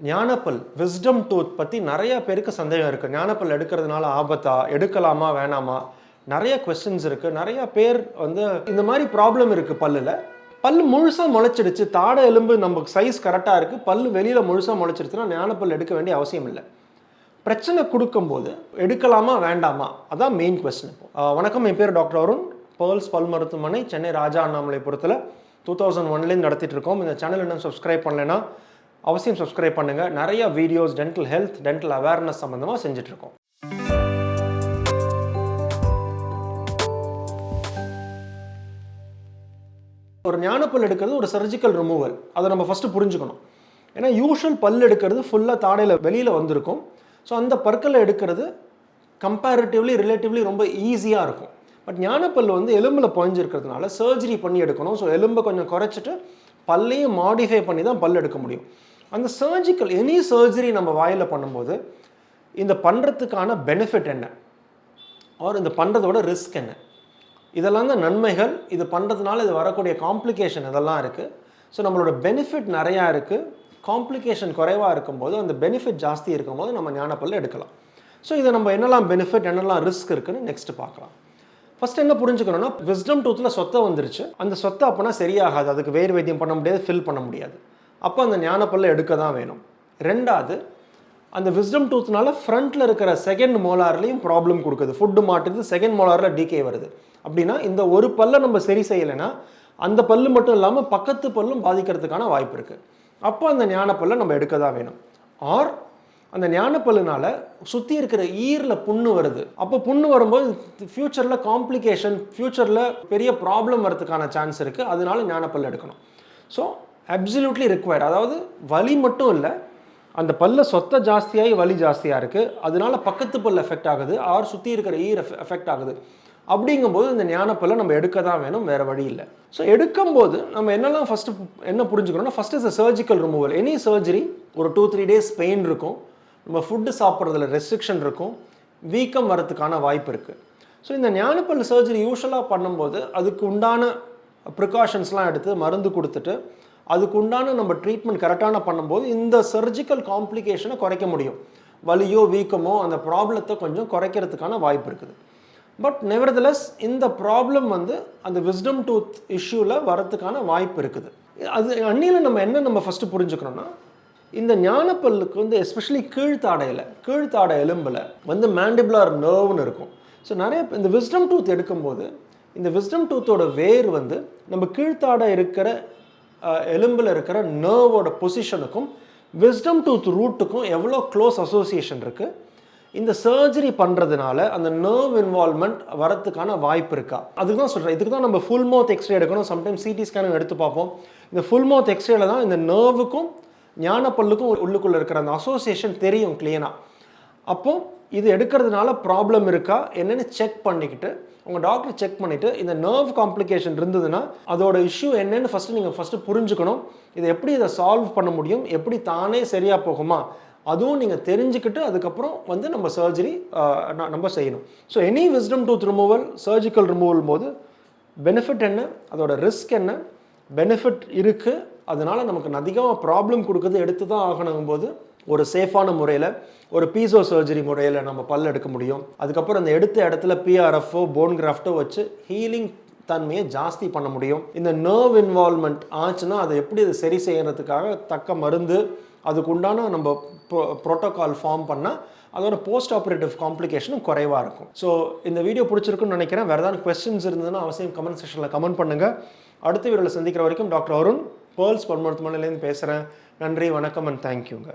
ஞானப்பல் wisdom tooth பற்றி நிறைய பேருக்கு சந்தேகம் இருக்குது. ஞானப்பல் எடுக்கிறதுனால ஆபத்தா, எடுக்கலாமா வேணாமா, நிறைய கொஸ்டின்ஸ் இருக்குது. நிறைய பேர் இந்த மாதிரி ப்ராப்ளம் இருக்குது பல்லில். பல் முழுசாக முளைச்சிடுச்சு, தாடை எலும்பு நமக்கு சைஸ் கரெக்டாக இருக்குது, பல் வெளியில் முழுசாக முளைச்சிடுச்சுன்னா ஞானப்பல் எடுக்க வேண்டிய அவசியம் இல்லை. பிரச்சனை கொடுக்கும்போது எடுக்கலாமா வேண்டாமா, அதான் மெயின் கொஸ்டின். வணக்கம், என் பேர் டாக்டர் அருண். பேர்ல்ஸ் பல் மருத்துவமனை, சென்னை ராஜா அண்ணாமலைபுரத்தில் 2001 நடத்திட்டு இருக்கோம். இந்த சேனல் இன்னும் சப்ஸ்கிரைப் பண்ணலைன்னா அவசியம் சப்ஸ்கிரைப் பண்ணுங்கள். நிறைய videos dental health, dental awareness சம்மந்தமாக செஞ்சிட்ருக்கோம். ஒரு ஞானப்பல் எடுக்கிறது ஒரு சர்ஜிக்கல் ரிமூவல், அதை நம்ம ஃபஸ்ட்டு புரிஞ்சுக்கணும். ஏன்னா யூஷுவல் பல் எடுக்கிறது ஃபுல்லாக தாடையில் வெளியில் வந்திருக்கும். ஸோ அந்த பற்களை எடுக்கிறது ரிலேட்டிவ்லி ரொம்ப ஈஸியாக இருக்கும். பட் ஞானப்பல் எலும்பில் புழிஞ்சிருக்கிறதுனால சர்ஜரி பண்ணி எடுக்கணும். ஸோ எலும்பை கொஞ்சம் குறைச்சிட்டு பல்லையும் மாடிஃபை பண்ணி தான் பல் எடுக்க முடியும். அந்த எனி சர்ஜரி நம்ம வாயில் பண்ணும்போது இந்த பண்ணுறதுக்கான பெனிஃபிட் என்ன, ஆர் இந்த பண்ணுறதோட ரிஸ்க் என்ன, இதெல்லாம் தான் நன்மைகள். இது பண்ணுறதுனால இது வரக்கூடிய காம்ப்ளிகேஷன் இதெல்லாம் இருக்குது. ஸோ நம்மளோட பெனிஃபிட் நிறையா இருக்குது. காம்ப்ளிகேஷன் குறைவாக இருக்கும்போது, அந்த பெனிஃபிட் ஜாஸ்தி இருக்கும்போது நம்ம ஞானப்பல் எடுக்கலாம். ஸோ இதை நம்ம என்னெல்லாம் பெனிஃபிட், என்னெல்லாம் ரிஸ்க் இருக்குன்னு நெக்ஸ்ட்டு பார்க்கலாம். ஃபஸ்ட் என்ன புரிஞ்சுக்கணும்னா, விஸ்டம் டூத்தில் சொத்தை வந்துருச்சு. அந்த சொத்தை அப்போனா சரியாகாது, அதுக்கு வேறு வைத்தியம் பண்ண முடியாது, ஃபில் பண்ண முடியாது. அப்போ அந்த ஞானப்பல்ல எடுக்க தான் வேணும். ரெண்டாவது, அந்த விஸ்டம் டூத்னால ஃப்ரண்ட்டில் இருக்கிற செகண்ட் மோலார்லேயும் ப்ராப்ளம் கொடுக்குது. ஃபுட்டு மாட்டுது, செகண்ட் மோலாரில் டிகே வருது. அப்படின்னா இந்த ஒரு பல்லை நம்ம சரி செய்யலைன்னா அந்த பல்லு மட்டும் இல்லாமல் பக்கத்து பல்லும் பாதிக்கிறதுக்கான வாய்ப்பு இருக்குது. அப்போ அந்த ஞானப்பல்லை நம்ம எடுக்க தான் வேணும். ஆர் அந்த ஞானப்பல்லுனால சுற்றி இருக்கிற ஈரில் புண்ணு வருது. அப்போ புண்ணு வரும்போது ஃப்யூச்சரில் காம்ப்ளிகேஷன், ஃப்யூச்சரில் பெரிய ப்ராப்ளம் வரதுக்கான சான்ஸ் இருக்குது. அதனால ஞானப்பல் எடுக்கணும். So absolutely required. அதாவது வலி மட்டும் இல்லை, அந்த பல்ல சொத்தை ஜாஸ்தியாகி வலி ஜாஸ்தியாக இருக்குது, அதனால பக்கத்து பல் எஃபெக்ட் ஆகுது, ஆர் சுற்றி இருக்கிற ஈர் எஃபெக்ட் ஆகுது. அப்படிங்கும்போது இந்த ஞானப்பல்லை நம்ம எடுக்க தான் வேணும், வேறு வழி இல்லை. ஸோ எடுக்கும்போது நம்ம என்னெல்லாம் ஃபஸ்ட்டு என்ன புரிஞ்சுக்கணும்னா, first is a surgical removal. Any surgery ஒரு 2-3 days பெயின் இருக்கும், நம்ம ஃபுட்டு சாப்பிட்றதுல ரெஸ்ட்ரிக்ஷன் இருக்கும், வீக்கம் வரதுக்கான வாய்ப்பு இருக்குது. ஸோ இந்த ஞானப்பல் சர்ஜரி யூஸ்வலாக பண்ணும்போது அதுக்கு உண்டான ப்ரிகாஷன்ஸ்லாம் எடுத்து மருந்து கொடுத்துட்டு அதுக்கு உண்டான நம்ம ட்ரீட்மெண்ட் கரெக்டான பண்ணும்போது இந்த சர்ஜிக்கல் காம்ப்ளிகேஷனை குறைக்க முடியும். வலியோ வீக்கமோ அந்த ப்ராப்ளத்தை கொஞ்சம் குறைக்கிறதுக்கான வாய்ப்பு இருக்குது. பட் நெவர்தலெஸ் இந்த ப்ராப்ளம் அந்த விஸ்டம் டூத் இஷ்யூவில் வரதுக்கான வாய்ப்பு இருக்குது. அது அன்னியில் நம்ம ஃபஸ்ட்டு புரிஞ்சுக்கணும்னா, இந்த ஞானப்பல்லுக்கு எஸ்பெஷலி கீழ்த்தாடை எலும்பில் மேண்டிபுலர் நர்வ்னு இருக்கும். ஸோ நிறைய இந்த விஸ்டம் டூத் எடுக்கும்போது இந்த விஸ்டம் டூத்தோட வேர் நம்ம கீழ்த்தாடை இருக்கிற எலும்பில் இருக்கிற நர்வோட பொசிஷனுக்கும் விஸ்டம் டூத் ரூட்டுக்கும் எவ்வளோ க்ளோஸ் அசோசியேஷன் இருக்குது. இந்த சர்ஜரி பண்ணுறதுனால அந்த நர்வ் இன்வால்மெண்ட் வரத்துக்கான வாய்ப்பு இருக்கா, அதுக்கு தான் சொல்கிறேன். இதுக்கு தான் நம்ம ஃபுல் மவுத் எக்ஸ்ரே எடுக்கணும். சம்டைம்ஸ் சிடி ஸ்கேனும் எடுத்து பார்ப்போம். இந்த ஃபுல் மவுத் எக்ஸ்ரேல தான் இந்த நர்வுக்கும் ஞானப்பல்லுக்கும் உள்ளுக்குள்ளே இருக்கிற அந்த அசோசியேஷன் தெரியும் கிளியனாக. அப்போது இது எடுக்கிறதுனால ப்ராப்ளம் இருக்கா என்னென்னு செக் பண்ணிக்கிட்டு உங்கள் டாக்டர் செக் பண்ணிவிட்டு இந்த நர்வ் காம்ப்ளிகேஷன் இருந்ததுன்னா அதோட இஷ்யூ என்னென்னு ஃபஸ்ட்டு புரிஞ்சுக்கணும். இதை எப்படி இதை சால்வ் பண்ண முடியும், எப்படி தானே சரியாக போகுமா, அதுவும் நீங்கள் தெரிஞ்சுக்கிட்டு அதுக்கப்புறம் நம்ம சர்ஜரி நம்ம செய்யணும். So any wisdom tooth removal, surgical removal போது பெனிஃபிட் என்ன, அதோட ரிஸ்க் என்ன, பெனிஃபிட் இருக்குது, அதனால் நமக்கு அதிகமாக ப்ராப்ளம் கொடுக்குறது எடுத்து தான் ஆகணும் போது ஒரு சேஃபான முறையில் ஒரு பீசோ சர்ஜரி முறையில் நம்ம பல் எடுக்க முடியும். அதுக்கப்புறம் அந்த எடுத்த இடத்துல பிஆர்எஃப்ஓ போன் கிராஃப்டோ வச்சு ஹீலிங் தன்மையை ஜாஸ்தி பண்ண முடியும். இந்த நர்வ் இன்வால்மெண்ட் ஆச்சுன்னா அதை எப்படி அதை சரி செய்கிறதுக்காக தக்க மருந்து, அதுக்கு உண்டான நம்ம ப்ரோட்டோகால் ஃபார்ம் பண்ணால் அதோட போஸ்ட் ஆப்ரேட்டிவ் காம்ப்ளிகேஷனும் குறைவாக இருக்கும். ஸோ இந்த வீடியோ பிடிச்சிருக்குன்னு நினைக்கிறேன். வேறு ஏதாவது கொஸ்டின்ஸ் இருந்ததுன்னா அவசியம் கமெண்ட் செக்ஷனில் கமெண்ட் பண்ணுங்கள். அடுத்த வீடியோவில் சந்திக்கிற வரைக்கும் டாக்டர் அருண், பேர்ல்ஸ் பல் மருத்துவமனையிலேருந்து பேசுகிறேன். நன்றி, வணக்கம் அண்ட் தேங்க்யூங்க.